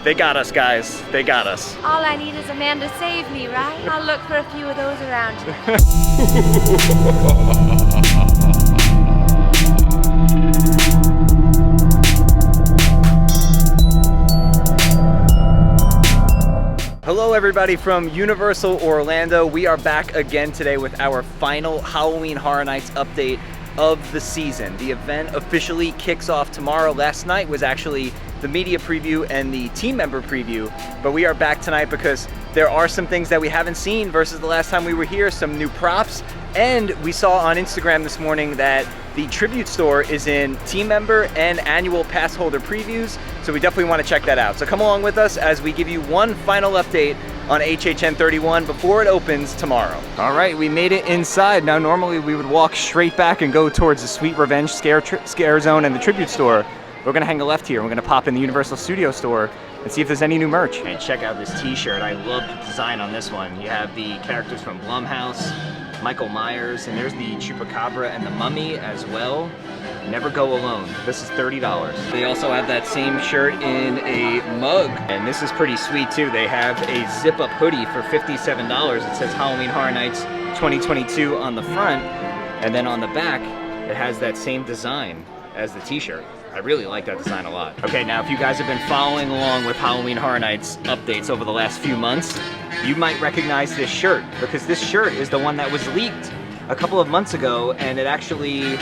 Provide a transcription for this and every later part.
They got us, guys. They got us. All I need is a man to save me, right? I'll look for a few of those around here. Hello everybody from Universal Orlando. We are back again today with our final Halloween Horror Nights update of the season. The event officially kicks off tomorrow. Last night was actually the media preview and the team member preview, but we are back tonight because there are some things that we haven't seen versus the last time we were here, some new props, and we saw on Instagram this morning that the tribute store is in team member and annual pass holder previews, so we definitely want to check that out. So come along with us as we give you one final update on HHN 31 before it opens tomorrow. All right, we made it inside. Now normally we would walk straight back and go towards the Sweet Revenge scare zone and the tribute store. We're gonna hang a left here. We're gonna pop in the Universal Studio store and see if there's any new merch. And check out this t-shirt. I love the design on this one. You have the characters from Blumhouse, Michael Myers, and there's the Chupacabra and the Mummy as well. Never go alone. This is $30. They also have that same shirt in a mug, and this is pretty sweet too. They have a zip-up hoodie for $57. It says Halloween Horror Nights 2022 on the front, and then on the back, it has that same design as the t-shirt. I really like that design a lot. Okay, now if you guys have been following along with Halloween Horror Nights updates over the last few months, you might recognize this shirt, because this shirt is the one that was leaked a couple of months ago, and it actually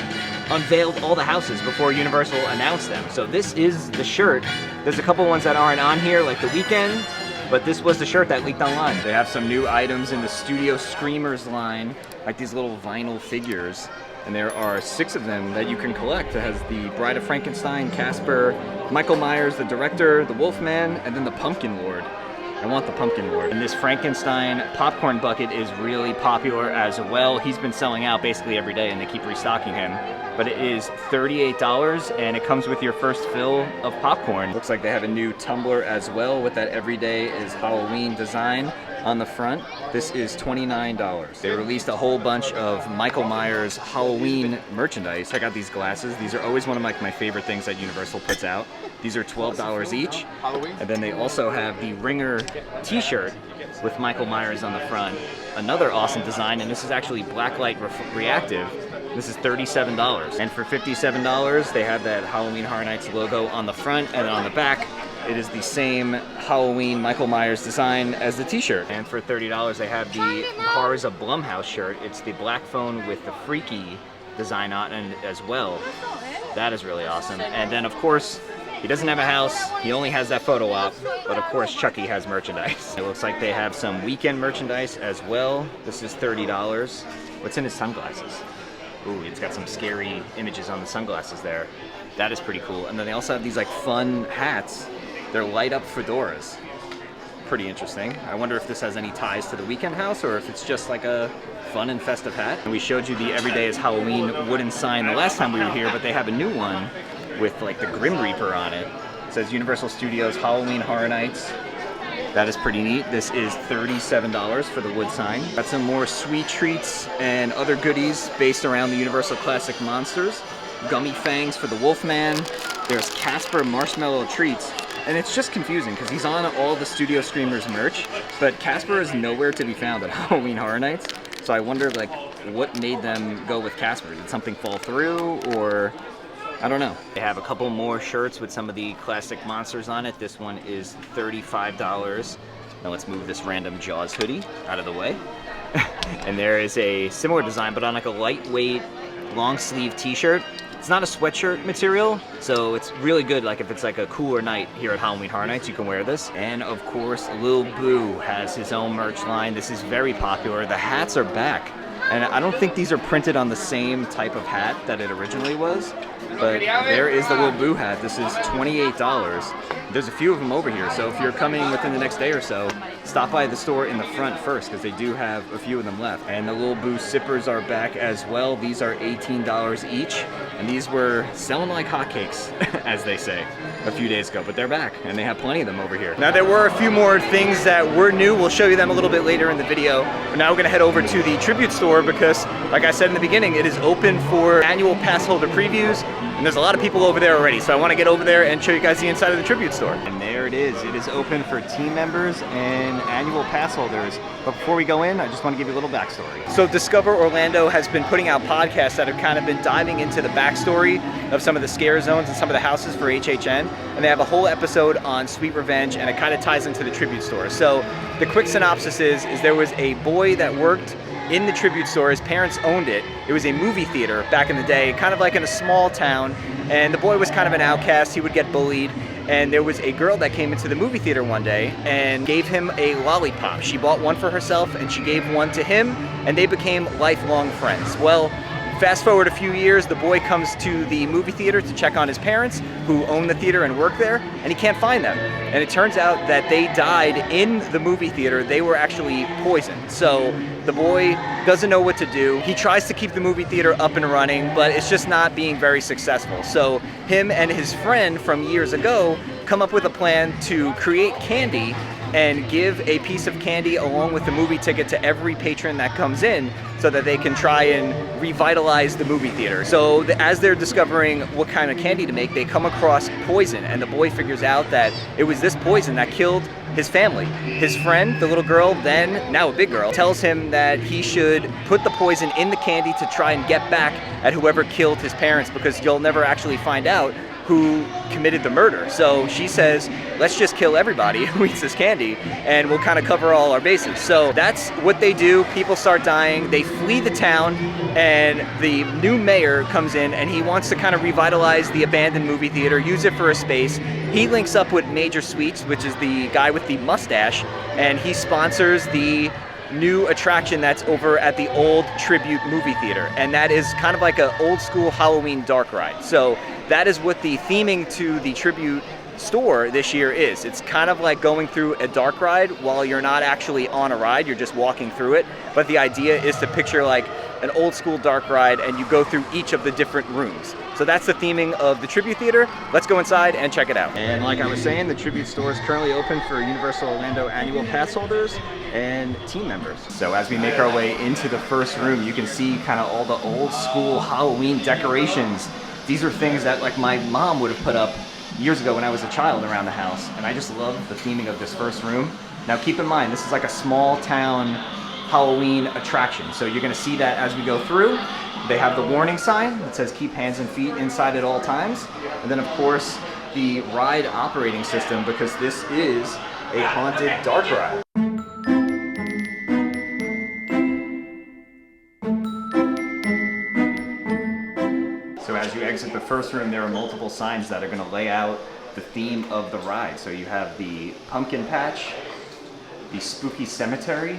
unveiled all the houses before Universal announced them. So this is the shirt. There's a couple ones that aren't on here, like the Weekend, but this was the shirt that leaked online. They have some new items in the Studio Screamers line, like these little vinyl figures. And there are 6 of them that you can collect. It has the Bride of Frankenstein, Casper, Michael Myers, the director, the Wolfman, and then the Pumpkin Lord. I want the Pumpkin Lord. And this Frankenstein popcorn bucket is really popular as well. He's been selling out basically every day and they keep restocking him. But it is $38 and it comes with your first fill of popcorn. Looks like they have a new tumbler as well with that everyday is Halloween design on the front. This is $29. They released a whole bunch of Michael Myers Halloween merchandise. Check out these glasses. These are always one of my favorite things that Universal puts out. These are $12 each. And then they also have the Ringer t-shirt with Michael Myers on the front. Another awesome design, and this is actually blacklight reactive. This is $37. And for $57, they have that Halloween Horror Nights logo on the front, and on the back, it is the same Halloween Michael Myers design as the t-shirt. And for $30, they have the Horrors of Blumhouse shirt. It's the black phone with the freaky design on it as well. That is really awesome. And then, of course, he doesn't have a house, he only has that photo op, but of course Chucky has merchandise. It looks like they have some Weekend merchandise as well. This is $30. What's in his sunglasses? Ooh, it's got some scary images on the sunglasses there. That is pretty cool. And then they also have these like fun hats. They're light up fedoras. Pretty interesting. I wonder if this has any ties to the Weekend house or if it's just like a fun and festive hat. And we showed you the Everyday is Halloween wooden sign the last time we were here, but they have a new one with like the Grim Reaper on it. It says Universal Studios Halloween Horror Nights. That is pretty neat. This is $37 for the wood sign. Got some more sweet treats and other goodies based around the Universal Classic monsters. Gummy fangs for the Wolfman. There's Casper marshmallow treats. And it's just confusing because he's on all the Studio Screamers merch, but Casper is nowhere to be found at Halloween Horror Nights. So I wonder like what made them go with Casper? Did something fall through or I don't know. They have a couple more shirts with some of the classic monsters on it. This one is $35. Now let's move this random Jaws hoodie out of the way. And there is a similar design, but on like a lightweight, long sleeve t-shirt. It's not a sweatshirt material, so it's really good. Like if it's like a cooler night here at Halloween Horror Nights, you can wear this. And of course, Lil Boo has his own merch line. This is very popular. The hats are back. And I don't think these are printed on the same type of hat that it originally was, but there is the Lil Boo hat. This is $28. There's a few of them over here, so if you're coming within the next day or so, stop by the store in the front first, because they do have a few of them left. And the Lil Boo sippers are back as well. These are $18 each, and these were selling like hotcakes, as they say, a few days ago, but they're back, and they have plenty of them over here. Now, there were a few more things that were new. We'll show you them a little bit later in the video, but now we're gonna head over to the tribute store because, like I said in the beginning, it is open for annual pass holder previews, and there's a lot of people over there already, so I want to get over there and show you guys the inside of the tribute store. And there it is. It is open for team members and annual pass holders. But before we go in, I just want to give you a little backstory. So Discover Orlando has been putting out podcasts that have kind of been diving into the backstory of some of the scare zones and some of the houses for HHN. And they have a whole episode on Sweet Revenge, and it kind of ties into the tribute store. So the quick synopsis is there was a boy that worked in the tribute store. His parents owned it. It was a movie theater back in the day, kind of like in a small town. And the boy was kind of an outcast. He would get bullied. And there was a girl that came into the movie theater one day and gave him a lollipop. She bought one for herself and she gave one to him, and they became lifelong friends. Well, fast forward a few years, the boy comes to the movie theater to check on his parents, who own the theater and work there, and he can't find them. And it turns out that they died in the movie theater. They were actually poisoned. So the boy doesn't know what to do. He tries to keep the movie theater up and running, but it's just not being very successful. So him and his friend from years ago come up with a plan to create candy and give a piece of candy along with the movie ticket to every patron that comes in, so that they can try and revitalize the movie theater. So as they're discovering what kind of candy to make, they come across poison, and the boy figures out that it was this poison that killed his family. His friend, the little girl, then now a big girl, tells him that he should put the poison in the candy to try and get back at whoever killed his parents, because you'll never actually find out who committed the murder. So she says, let's just kill everybody who eats this candy, and we'll kind of cover all our bases. So that's what they do. People start dying. They flee the town, and the new mayor comes in, and he wants to kind of revitalize the abandoned movie theater, use it for a space. He links up with Major Sweets, which is the guy with the mustache, and he sponsors the new attraction that's over at the old Tribute movie theater, and that is kind of like an old school Halloween dark ride. So that is what the theming to the Tribute store this year is. It's kind of like going through a dark ride while you're not actually on a ride, you're just walking through it. But the idea is to picture like an old school dark ride, and you go through each of the different rooms. So that's the theming of the Tribute Theater. Let's go inside and check it out. And like I was saying, the Tribute store is currently open for Universal Orlando annual pass holders and team members. So as we make our way into the first room, you can see kind of all the old school Halloween decorations. These are things that like my mom would have put up years ago when I was a child around the house, and I just love the theming of this first room. Now keep in mind, this is like a small town Halloween attraction, so you're gonna see that as we go through. They have the warning sign that says keep hands and feet inside at all times, and then of course the ride operating system, because this is a haunted dark ride. So as you exit the first room, there are multiple signs that are going to lay out the theme of the ride. So you have the pumpkin patch, the spooky cemetery,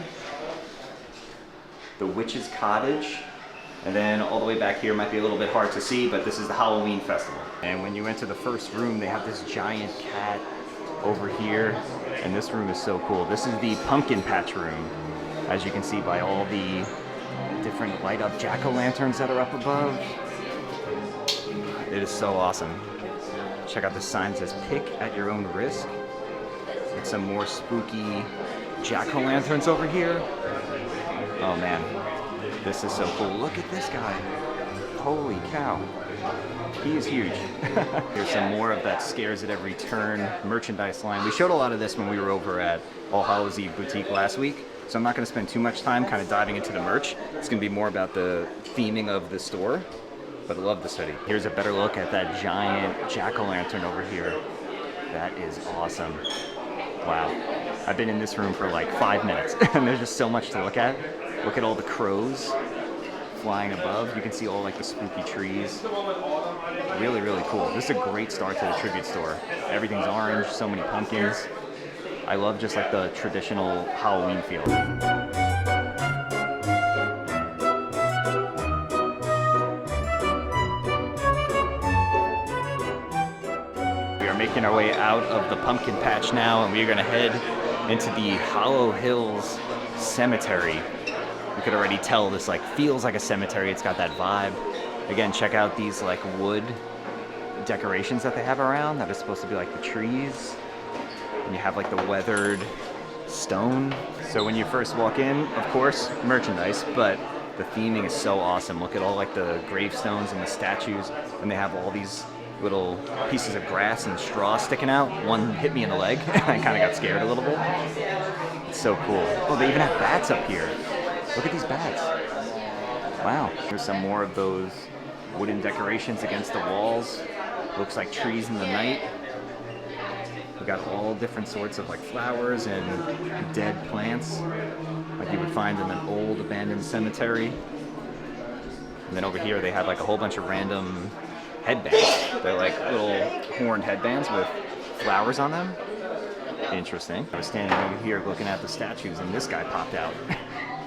the witch's cottage, and then all the way back here might be a little bit hard to see, but this is the Halloween festival. And when you enter the first room, they have this giant cat over here, and this room is so cool. This is the pumpkin patch room, as you can see by all the different light up jack-o'-lanterns that are up above. It is so awesome. Check out the sign that says pick at your own risk. With some more spooky jack-o'-lanterns over here. Oh man, this is so cool. Look at this guy. Holy cow. He is huge. Here's some more of that scares at every turn merchandise line. We showed a lot of this when we were over at All Hallows Eve Boutique last week, so I'm not going to spend too much time kind of diving into the merch. It's going to be more about the theming of the store. But I love this hoodie. Here's a better look at that giant jack-o'-lantern over here. That is awesome. Wow. I've been in this room for like 5 minutes, and there's just so much to look at. Look at all the crows flying above. You can see all like the spooky trees. Really, really cool. This is a great start to the Tribute store. Everything's orange, so many pumpkins. I love just like the traditional Halloween feel. Making our way out of the pumpkin patch now, and we're gonna head into the Hollow Hills Cemetery. You could already tell this like feels like a cemetery. It's got that vibe. Again, check out these like wood decorations that they have around that are supposed to be like the trees, and you have like the weathered stone. So when you first walk in, of course, merchandise, but the theming is so awesome. Look at all like the gravestones and the statues, and they have all these little pieces of grass and straw sticking out. One hit me in the leg. I kind of got scared a little bit. It's so cool. Oh, they even have bats up here. Look at these bats. Wow. There's some more of those wooden decorations against the walls. Looks like trees in the night. We got all different sorts of like flowers and dead plants, like you would find in an old abandoned cemetery. And then over here they had like a whole bunch of random headbands. They're like little horned headbands with flowers on them. Interesting. I was standing over here looking at the statues and this guy popped out.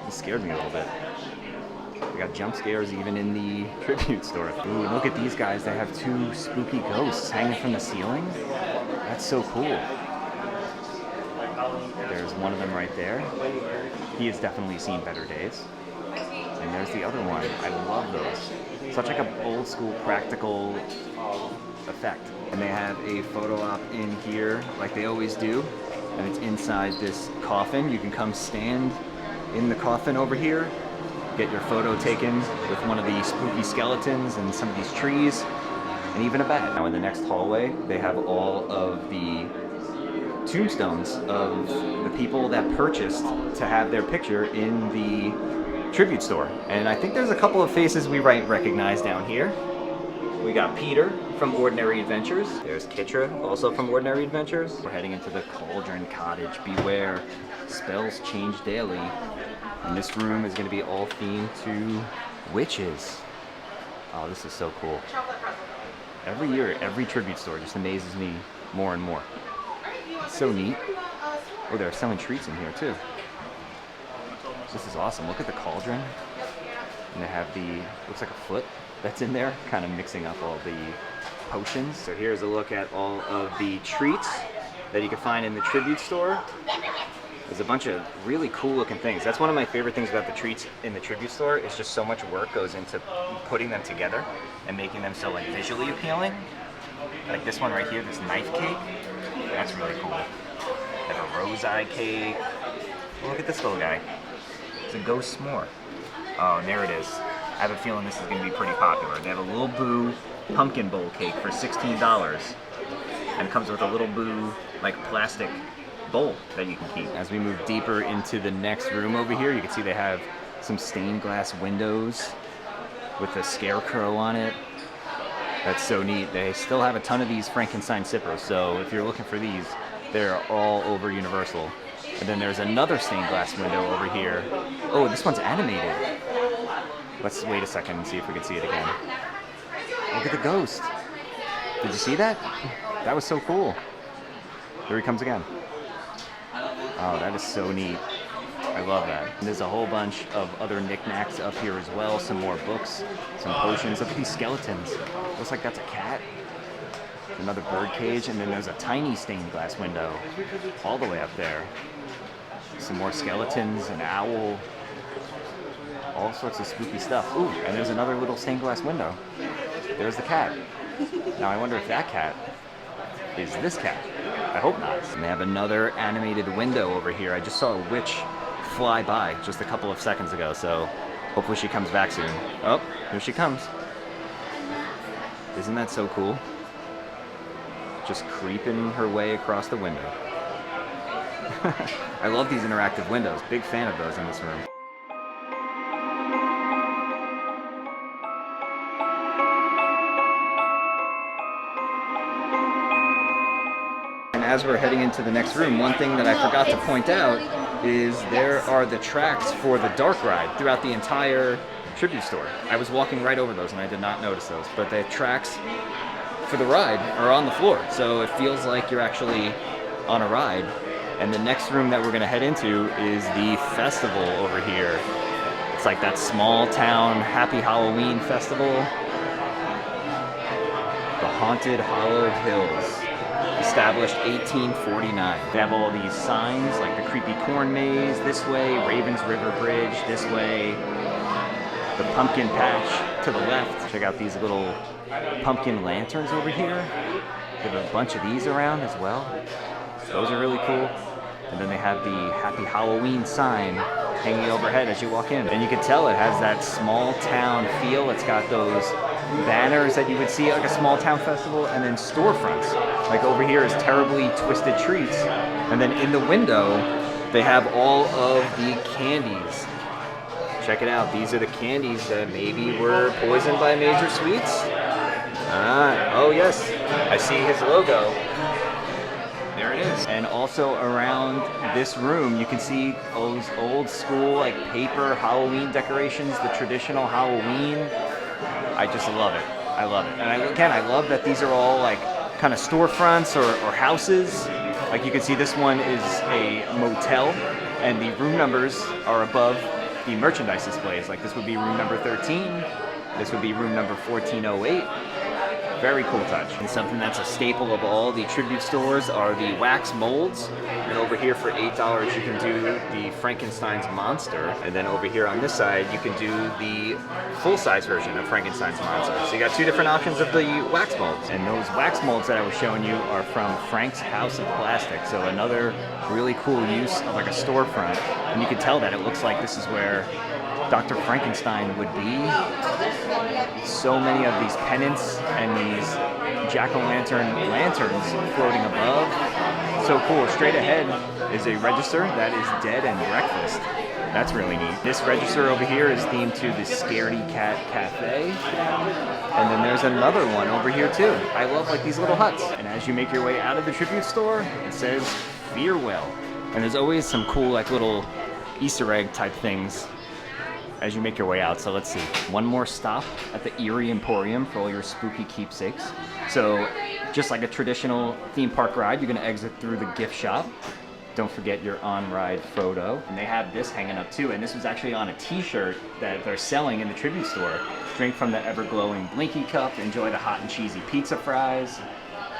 It scared me a little bit. We got jump scares even in the tribute store. Ooh, look at these guys. They have two spooky ghosts hanging from the ceiling. That's so cool. There's one of them right there. He has definitely seen better days. And there's the other one. I love those. Such like an old school practical effect. And they have a photo op in here like they always do. And it's inside this coffin. You can come stand in the coffin over here, get your photo taken with one of the spooky skeletons and some of these trees, and even a bat. Now in the next hallway, they have all of the tombstones of the people that purchased to have their picture in the tribute store. And I think there's a couple of faces we might recognize down here. We got Peter from Ordinary Adventures. There's Kitra, also from Ordinary Adventures. We're heading into the Cauldron Cottage. Beware, spells change daily. And this room is going to be all themed to witches. Oh, this is so cool. Every year, every tribute store just amazes me more and more. It's so neat. Oh, they're selling treats in here too. This is awesome. Look at the cauldron. And they have the, looks like a foot that's in there, kind of mixing up all the potions. So here's a look at all of the treats that you can find in the tribute store. There's a bunch of really cool looking things. That's one of my favorite things about the treats in the tribute store. Is just so much work goes into putting them together and making them so like visually appealing. Like this one right here, this knife cake. That's really cool. They have a rose eye cake. Oh, look at this little guy. It's a ghost s'more. Oh, and there it is. I have a feeling this is going to be pretty popular. They have a Little Boo pumpkin bowl cake for $16. And it comes with a Little Boo like plastic bowl that you can keep. As we move deeper into the next room over here, you can see they have some stained glass windows with a Scarecrow on it. That's so neat. They still have a ton of these Frankenstein sippers, so if you're looking for these, they're all over Universal. And then there's another stained glass window over here. Oh, this one's animated. Let's wait a second and see if we can see it again. Look at the ghost. Did you see that? That was so cool. Here he comes again. Oh, that is so neat. I love that. And there's a whole bunch of other knickknacks up here as well. Some more books, some potions. Look at these skeletons. Looks like that's a cat. Another bird cage, and then there's a tiny stained glass window all the way up there. Some more skeletons, an owl, all sorts of spooky stuff. Ooh, and there's another little stained glass window. There's the cat. Now I wonder if that cat is this cat. I hope not. And they have another animated window over here. I just saw a witch fly by just a couple of seconds ago, so hopefully she comes back soon. Oh, here she comes. Isn't that so cool? Just creeping her way across the window. I love these interactive windows. Big fan of those in this room. As we're heading into the next room, one thing that I forgot to point out is there are the tracks for the dark ride throughout the entire tribute store. I was walking right over those and I did not notice those, but the tracks for the ride are on the floor, so it feels like you're actually on a ride. And the next room that we're gonna head into is the festival over here. It's like that small town Happy Halloween festival. The Haunted Hollow Hills. Established 1849. They have all these signs like the creepy corn maze this way, Ravens River Bridge this way, the pumpkin patch to the left. Check out these little pumpkin lanterns over here. They have a bunch of these around as well. Those are really cool. And then they have the Happy Halloween sign hanging overhead as you walk in. And you can tell it has that small town feel. It's got those banners that you would see at like a small town festival, and then storefronts. Like over here is Terribly Twisted Treats, and then in the window they have all of the candies. Check it out. These are the candies that maybe were poisoned by Major Sweets. Oh yes, I see his logo. There it is. And also around this room, you can see those old school like paper Halloween decorations, the traditional Halloween. I just love it. I love it. And again, I love that these are all like kind of storefronts or houses. Like you can see this one is a motel, and the room numbers are above the merchandise displays. Like this would be room number 13. This would be room number 1408. Very cool touch. And something that's a staple of all the tribute stores are the wax molds. And over here for $8 you can do the Frankenstein's monster. And then over here on this side you can do the full-size version of Frankenstein's monster. So you got two different options of the wax molds. And those wax molds that I was showing you are from Frank's House of Plastic. So another really cool use of like a storefront. And you can tell that it looks like this is where Dr. Frankenstein would be. So many of these pennants and these jack-o'-lantern lanterns floating above. So cool. Straight ahead is a register that is Dead and Breakfast. That's really neat. This register over here is themed to the Scaredy Cat Cafe. And then there's another one over here too. I love like these little huts. And as you make your way out of the tribute store, it says Fearwell. And there's always some cool like little Easter egg type things as you make your way out. So let's see. One more stop at the Eerie Emporium for all your spooky keepsakes. So just like a traditional theme park ride, you're gonna exit through the gift shop. Don't forget your on-ride photo. And they have this hanging up too. And this was actually on a t-shirt that they're selling in the tribute store. Drink from the ever-glowing Blinky cup. Enjoy the hot and cheesy pizza fries.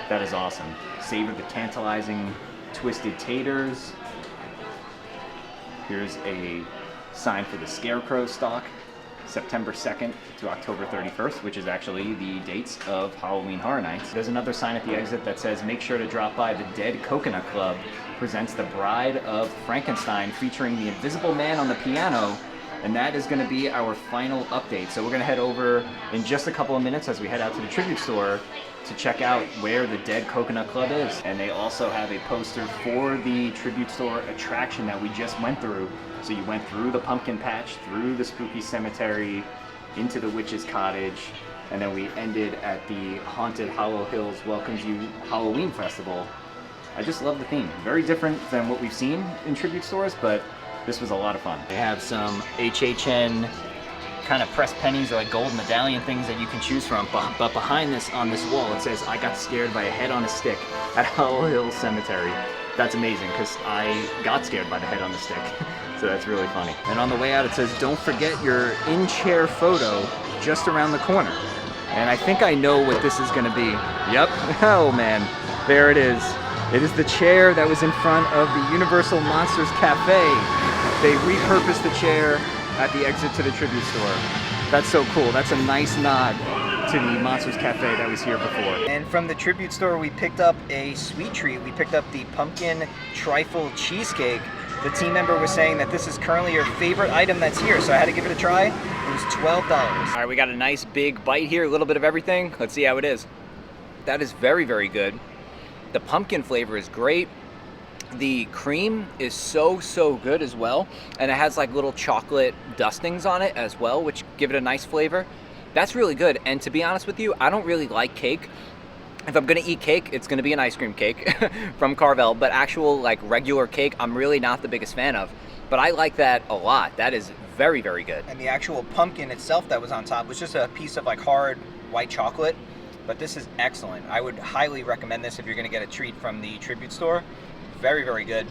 That is awesome. Savor the tantalizing twisted taters. Here's a sign for the Scarecrow stock, September 2nd to October 31st, which is actually the dates of Halloween Horror Nights. There's another sign at the exit that says, make sure to drop by the Dead Coconut Club, presents The Bride of Frankenstein, featuring the Invisible Man on the piano, and that is going to be our final update. So we're going to head over in just a couple of minutes as we head out to the tribute store to check out where the Dead Coconut Club is. And they also have a poster for the tribute store attraction that we just went through. So you went through the pumpkin patch, through the spooky cemetery, into the witch's cottage, and then we ended at the Haunted Hollow Hills Welcomes You Halloween Festival. I just love the theme. Very different than what we've seen in tribute stores, but this was a lot of fun. They have some HHN kind of pressed pennies or like gold medallion things that you can choose from, but behind this, on this wall, it says, I got scared by a head on a stick at Hollow Hills Cemetery. That's amazing, because I got scared by the head on the stick. So that's really funny. And on the way out, it says, don't forget your in-chair photo just around the corner. And I think I know what this is gonna be. Yep, oh man, there it is. It is the chair that was in front of the Universal Monsters Cafe. They repurposed the chair at the exit to the tribute store. That's so cool. That's a nice nod to the Monsters Cafe that was here before. And from the tribute store, we picked up a sweet treat. We picked up the pumpkin trifle cheesecake. The team member was saying that this is currently your favorite item that's here, so I had to give it a try. It was $12. All right, we got a nice big bite here, a little bit of everything. Let's see how it is. That is very, very good. The pumpkin flavor is great. The cream is so good as well. And it has like little chocolate dustings on it as well, which give it a nice flavor. That's really good. And to be honest with you, I don't really like cake. If I'm gonna eat cake, it's gonna be an ice cream cake from Carvel, but actual like regular cake, I'm really not the biggest fan of. But I like that a lot. That is very, very good. And the actual pumpkin itself that was on top was just a piece of like hard white chocolate. But this is excellent. I would highly recommend this if you're gonna get a treat from the tribute store. Very, very good,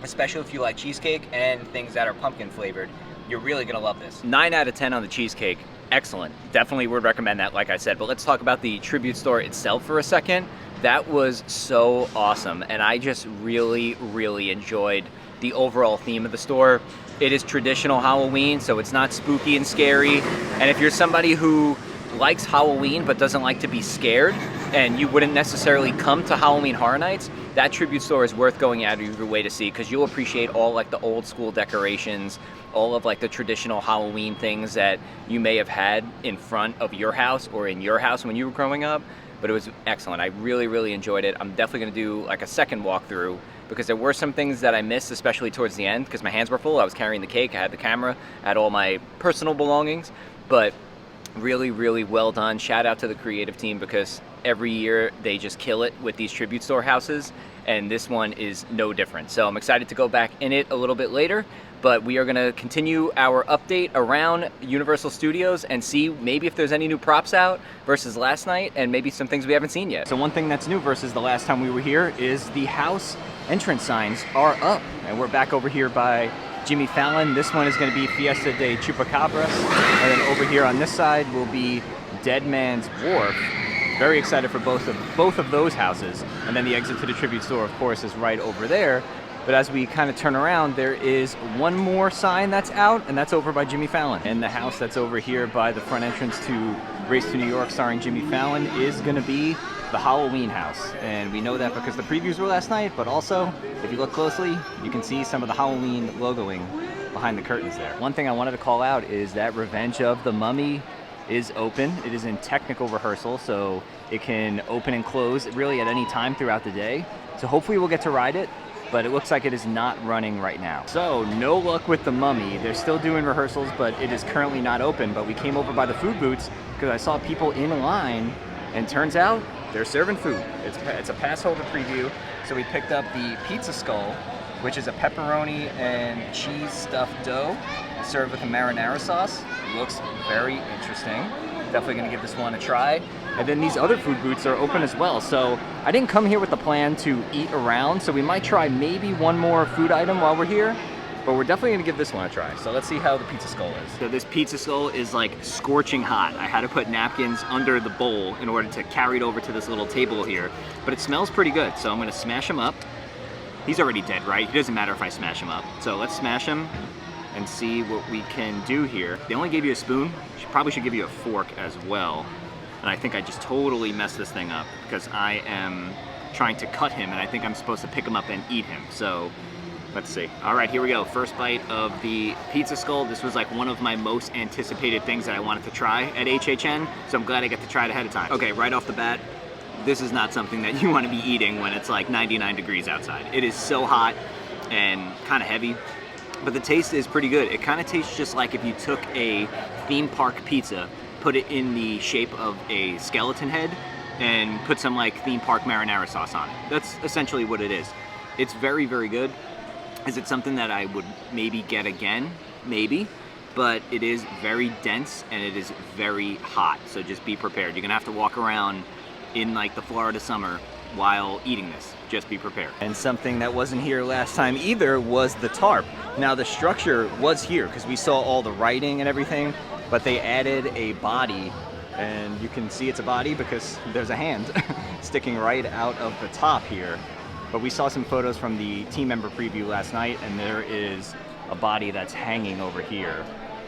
especially if you like cheesecake and things that are pumpkin flavored. You're really gonna love this. 9 out of 10 on the cheesecake. Excellent. Definitely would recommend that, like I said. But let's talk about the tribute store itself for a second. That was so awesome, and I just really, really enjoyed the overall theme of the store. It is traditional Halloween, so it's not spooky and scary. And if you're somebody who likes Halloween but doesn't like to be scared, and you wouldn't necessarily come to Halloween Horror Nights, that tribute store is worth going out of your way to see, because you'll appreciate all like the old school decorations, all of like the traditional Halloween things that you may have had in front of your house or in your house when you were growing up. But it was excellent. I really, really enjoyed it. I'm definitely gonna do like a second walkthrough, because there were some things that I missed, especially towards the end, because my hands were full. I was carrying the cake, I had the camera, I had all my personal belongings, but really, really well done. Shout out to the creative team, because every year they just kill it with these tribute store houses, and this one is no different. So I'm excited to go back in it a little bit later, but we are gonna continue our update around Universal Studios and see maybe if there's any new props out versus last night, and maybe some things we haven't seen yet. So one thing that's new versus the last time we were here is the house entrance signs are up, and we're back over here by Jimmy Fallon. This one is going to be Fiesta de Chupacabras, and then over here on this side will be Dead Man's Wharf. Very excited for both of those houses. And then the exit to the tribute store, of course, is right over there. But as we kind of turn around, there is one more sign that's out, and that's over by Jimmy Fallon. And the house that's over here by the front entrance to Race to New York starring Jimmy Fallon is going to be the Halloween house. And we know that because the previews were last night, but also, if you look closely, you can see some of the Halloween logoing behind the curtains there. One thing I wanted to call out is that Revenge of the Mummy is open. It is in technical rehearsal, so it can open and close really at any time throughout the day. So hopefully we'll get to ride it, but it looks like it is not running right now. So no luck with the Mummy. They're still doing rehearsals, but it is currently not open. But we came over by the food booths because I saw people in line, and turns out they're serving food. It's a pass holder preview. So we picked up the pizza skull, which is a pepperoni and cheese stuffed dough served with a marinara sauce. Looks very interesting. Definitely gonna give this one a try. And then these other food booths are open as well. So I didn't come here with the plan to eat around, so we might try maybe one more food item while we're here, but we're definitely gonna give this one a try. So let's see how the pizza skull is. So this pizza skull is like scorching hot. I had to put napkins under the bowl in order to carry it over to this little table here, but it smells pretty good. So I'm gonna smash him up. He's already dead, right? It doesn't matter if I smash him up. So let's smash him and see what we can do here. They only gave you a spoon. Probably should give you a fork as well. And I think I just totally messed this thing up because I am trying to cut him, and I think I'm supposed to pick him up and eat him. So let's see. All right, here we go. First bite of the pizza skull. This was like one of my most anticipated things that I wanted to try at HHN, so I'm glad I get to try it ahead of time. Okay, right off the bat, this is not something that you want to be eating when it's like 99 degrees outside. It is so hot and kind of heavy, but the taste is pretty good. It kind of tastes just like if you took a theme park pizza, put it in the shape of a skeleton head, and put some like theme park marinara sauce on it. That's essentially what it is. It's very, very good. Is it something that I would maybe get again? Maybe. But it is very dense and it is very hot. So just be prepared. You're gonna have to walk around in like the Florida summer while eating this. Just be prepared. And something that wasn't here last time either was the tarp. Now the structure was here because we saw all the writing and everything, but they added a body, and you can see it's a body because there's a hand sticking right out of the top here. But we saw some photos from the team member preview last night, and there is a body that's hanging over here.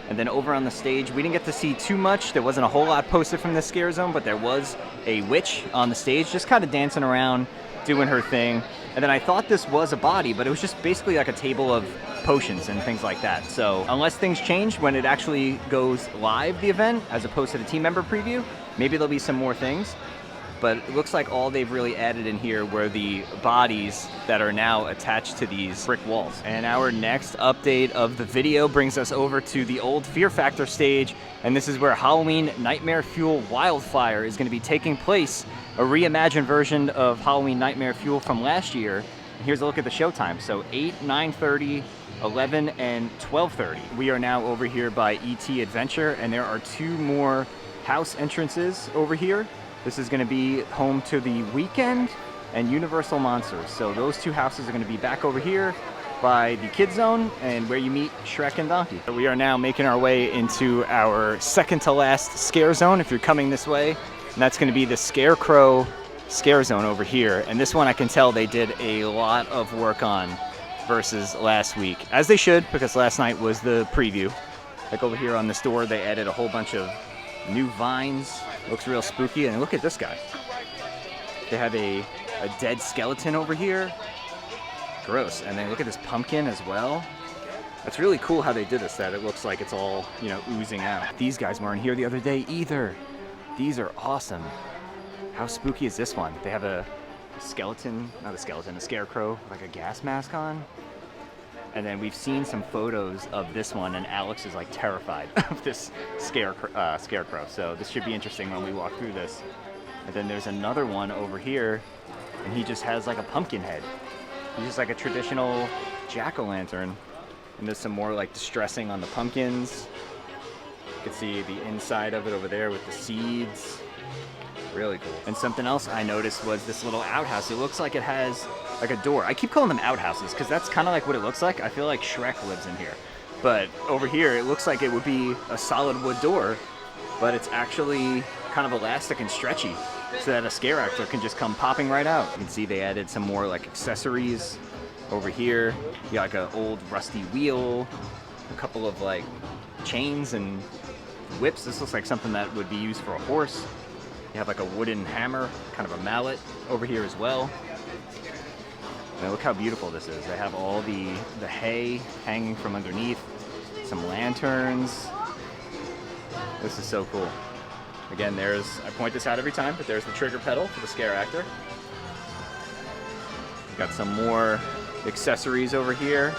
And then over on the stage, we didn't get to see too much. There wasn't a whole lot posted from the scare zone, but there was a witch on the stage just kind of dancing around, doing her thing. And then I thought this was a body, but it was just basically like a table of potions and things like that. So unless things change when it actually goes live, the event, as opposed to the team member preview, maybe there'll be some more things. But it looks like all they've really added in here were the bodies that are now attached to these brick walls. And our next update of the video brings us over to the old Fear Factor stage, and this is where Halloween Nightmare Fuel Wildfire is going to be taking place, a reimagined version of Halloween Nightmare Fuel from last year. And here's a look at the showtime. So 8, 9:30, 11, and 12:30. We are now over here by E.T. Adventure, and there are 2 more house entrances over here. This is going to be home to the Weekend and Universal Monsters. So those 2 houses are going to be back over here by the Kids Zone and where you meet Shrek and Donkey. So we are now making our way into our second to last scare zone if you're coming this way. And that's going to be the Scarecrow scare zone over here. And this one I can tell they did a lot of work on versus last week. As they should, because last night was the preview. Like over here on this door, they added a whole bunch of new vines. Looks real spooky, and look at this guy. They have a dead skeleton over here. Gross. And then look at this pumpkin as well. It's really cool how they did this, that it looks like it's all, you know, oozing out. These guys weren't here the other day either. These are awesome. How spooky is this one? They have a skeleton, not a skeleton, a scarecrow, like a gas mask on. And then we've seen some photos of this one, and Alex is like terrified of this scarecrow. So this should be interesting when we walk through this. And then there's another one over here, and he just has like a pumpkin head. He's just like a traditional jack-o'-lantern. And there's some more like distressing on the pumpkins. You can see the inside of it over there with the seeds. Really cool. And something else I noticed was this little outhouse. It looks like it has like a door. I keep calling them outhouses because that's kind of like what it looks like. I feel like Shrek lives in here. But over here, it looks like it would be a solid wood door, but it's actually kind of elastic and stretchy so that a scare actor can just come popping right out. You can see they added some more like accessories over here. You got like an old rusty wheel, a couple of like chains and whips. This looks like something that would be used for a horse. You have like a wooden hammer, kind of a mallet over here as well. And look how beautiful this is. They have all the hay hanging from underneath, some lanterns. This is so cool. Again, I point this out every time, but there's the trigger pedal for the scare actor. Got some more accessories over here.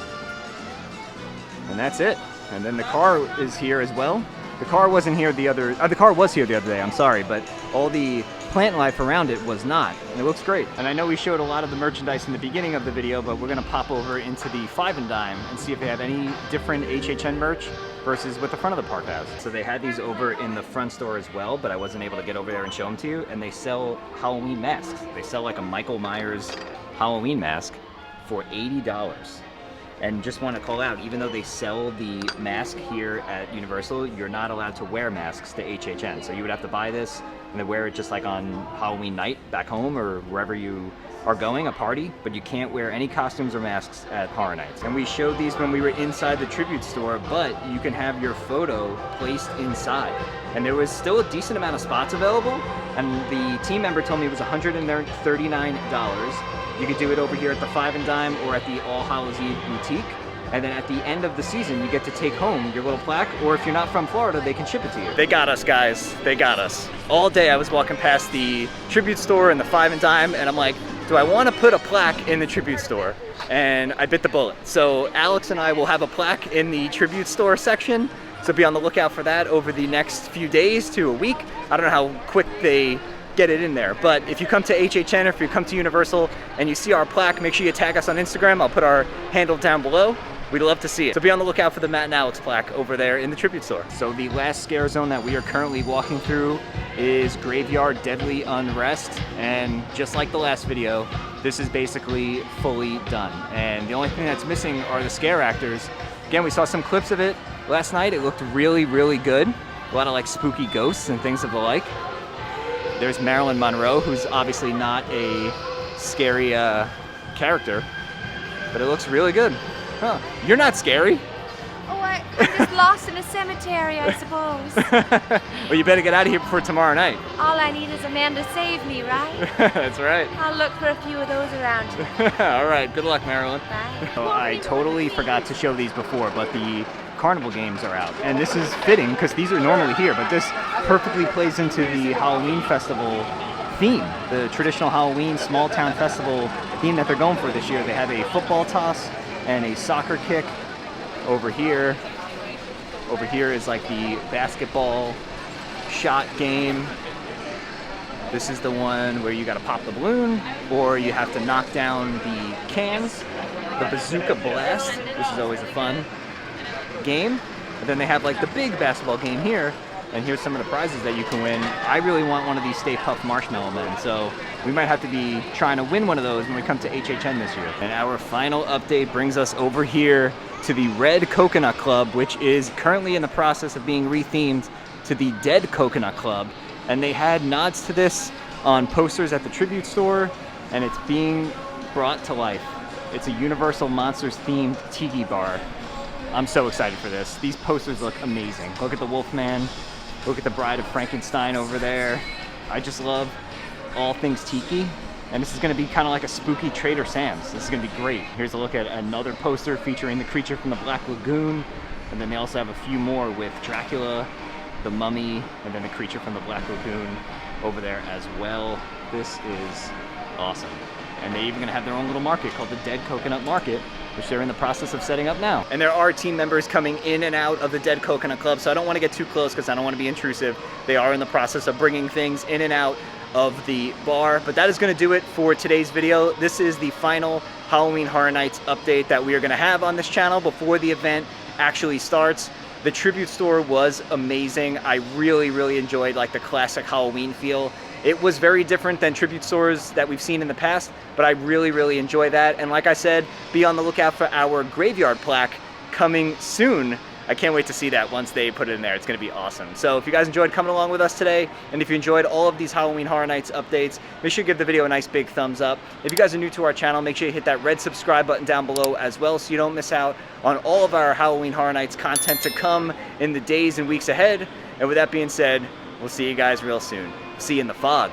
And that's it. And then the car is here as well. The car wasn't here the car was here the other day, I'm sorry, but all the plant life around it was not, and it looks great. And I know we showed a lot of the merchandise in the beginning of the video, but we're gonna pop over into the Five and Dime and see if they have any different HHN merch versus what the front of the park has. So they had these over in the front store as well, but I wasn't able to get over there and show them to you, and they sell Halloween masks. They sell like a Michael Myers Halloween mask for $80. And just want to call out, even though they sell the mask here at Universal, you're not allowed to wear masks to HHN. So you would have to buy this and then wear it just like on Halloween night back home or wherever you are going, a party, but you can't wear any costumes or masks at Horror Nights. And we showed these when we were inside the tribute store, but you can have your photo placed inside. And there was still a decent amount of spots available, and the team member told me it was $139. You could do it over here at the Five and Dime or at the All Hallows Eve Boutique. And then at the end of the season, you get to take home your little plaque, or if you're not from Florida, they can ship it to you. They got us, guys. They got us. All day I was walking past the tribute store and the Five and Dime, and I'm like, do I want to put a plaque in the tribute store? And I bit the bullet. So Alex and I will have a plaque in the tribute store section. So be on the lookout for that over the next few days to a week. I don't know how quick they get it in there, but if you come to HHN or if you come to Universal and you see our plaque, make sure you tag us on Instagram. I'll put our handle down below. We'd love to see it. So be on the lookout for the Matt and Alex plaque over there in the tribute store. So the last scare zone that we are currently walking through is Graveyard Deadly Unrest, and just like the last video, this is basically fully done. And the only thing that's missing are the scare actors. Again, we saw some clips of it last night. It looked really, really good. A lot of like spooky ghosts and things of the like. There's Marilyn Monroe, who's obviously not a scary character, but it looks really good. Huh. You're not scary. Oh, I'm just lost in a cemetery, I suppose. Well, you better get out of here before tomorrow night. All I need is a man to save me, right? That's right. I'll look for a few of those around here. All right, good luck, Marilyn. Bye. Oh, I totally forgot to show these before, but the carnival games are out. And this is fitting because these are normally here, but this perfectly plays into the Halloween festival theme, the traditional Halloween small town festival theme that they're going for this year. They have a football toss and a soccer kick over here. Over here is like the basketball shot game. This is the one where you gotta pop the balloon or you have to knock down the cans. The bazooka blast, which is always a fun game. And then they have like the big basketball game here, and here's some of the prizes that you can win. I really want one of these Stay Puft Marshmallow Men, so we might have to be trying to win one of those when we come to HHN this year. And our final update brings us over here to the Red Coconut Club, which is currently in the process of being rethemed to the Dead Coconut Club. And they had nods to this on posters at the tribute store, and it's being brought to life. It's a Universal Monsters themed tiki bar. I'm so excited for this. These posters look amazing. Look at the Wolfman. Look at the Bride of Frankenstein over there. I just love all things tiki. And this is gonna be kind of like a spooky Trader Sam's. This is gonna be great. Here's a look at another poster featuring the creature from the Black Lagoon. And then they also have a few more with Dracula, the Mummy, and then the creature from the Black Lagoon over there as well. This is awesome. And they're even gonna have their own little market called the Dead Coconut Market, which they're in the process of setting up now. And there are team members coming in and out of the Dead Coconut Club, so I don't wanna get too close because I don't wanna be intrusive. They are in the process of bringing things in and out of the bar, but that is gonna do it for today's video. This is the final Halloween Horror Nights update that we are gonna have on this channel before the event actually starts. The tribute store was amazing. I really enjoyed like the classic Halloween feel. It was very different than tribute stores that we've seen in the past, but I really enjoy that. And like I said, be on the lookout for our graveyard plaque coming soon. I can't wait to see that once they put it in there. It's gonna be awesome. So if you guys enjoyed coming along with us today, and if you enjoyed all of these Halloween Horror Nights updates, make sure you give the video a nice big thumbs up. If you guys are new to our channel, make sure you hit that red subscribe button down below as well so you don't miss out on all of our Halloween Horror Nights content to come in the days and weeks ahead. And with that being said, we'll see you guys real soon. See you in the fog.